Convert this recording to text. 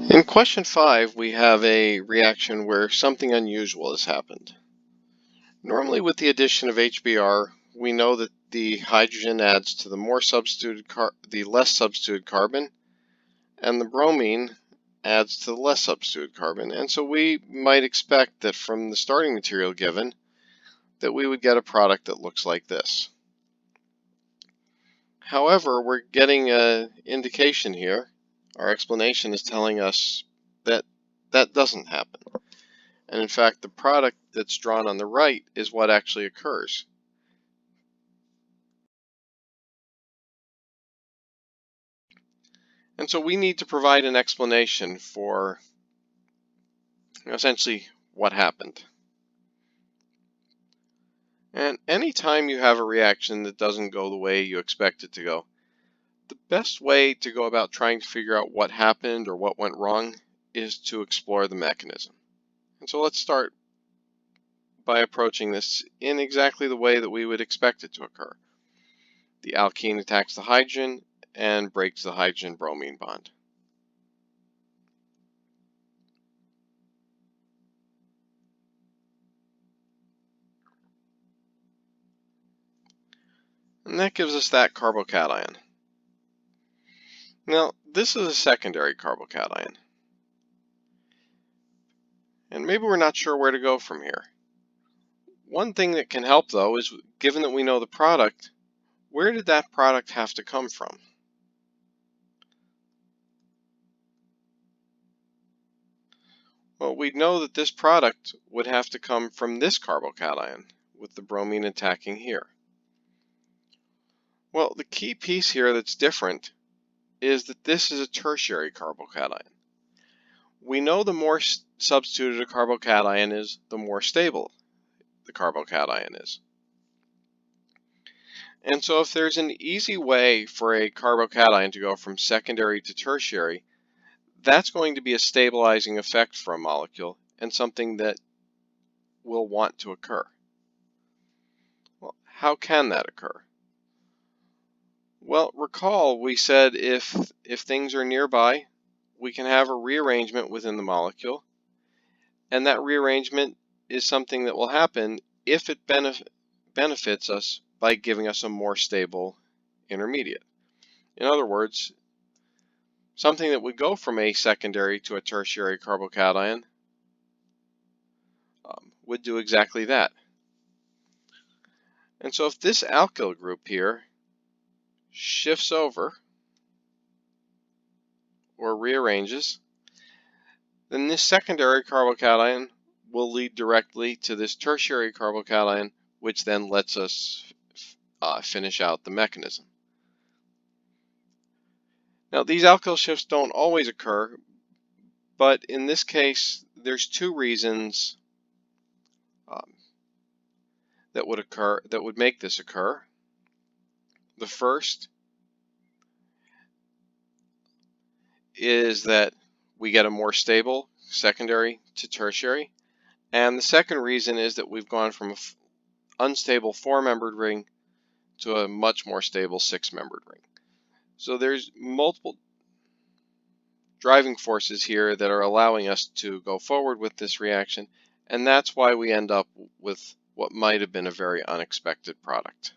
In question 5, we have a reaction where something unusual has happened. Normally with the addition of HBr, we know that the hydrogen adds to the less substituted carbon, and the bromine adds to the less substituted carbon. And so we might expect that from the starting material given, that we would get a product that looks like this. However, we're getting an indication here. Our explanation is telling us that that doesn't happen. And in fact, the product that's drawn on the right is what actually occurs. And so we need to provide an explanation for essentially what happened. And anytime you have a reaction that doesn't go the way you expect it to go, the best way to go about trying to figure out what happened or what went wrong is to explore the mechanism. And so let's start by approaching this in exactly the way that we would expect it to occur. The alkene attacks the hydrogen and breaks the hydrogen-bromine bond. And that gives us that carbocation. Now, this is a secondary carbocation. And maybe we're not sure where to go from here. One thing that can help, though, is given that we know the product, where did that product have to come from? Well, we know that this product would have to come from this carbocation, with the bromine attacking here. Well, the key piece here that's different is that this is a tertiary carbocation. We know the more substituted a carbocation is, the more stable the carbocation is. And so if there's an easy way for a carbocation to go from secondary to tertiary, that's going to be a stabilizing effect for a molecule and something that we'll want to occur. Well, how can that occur? Well, recall we said if things are nearby, we can have a rearrangement within the molecule, and that rearrangement is something that will happen if it benefits us by giving us a more stable intermediate. In other words, something that would go from a secondary to a tertiary carbocation would do exactly that. And so if this alkyl group here shifts over or rearranges, then this secondary carbocation will lead directly to this tertiary carbocation, which then lets us finish out the mechanism. Now, these alkyl shifts don't always occur, but in this case, there's two reasons that would make this occur. The first is that we get a more stable secondary to tertiary, and the second reason is that we've gone from an unstable 4-membered ring to a much more stable 6-membered ring. So there's multiple driving forces here that are allowing us to go forward with this reaction, and that's why we end up with what might have been a very unexpected product.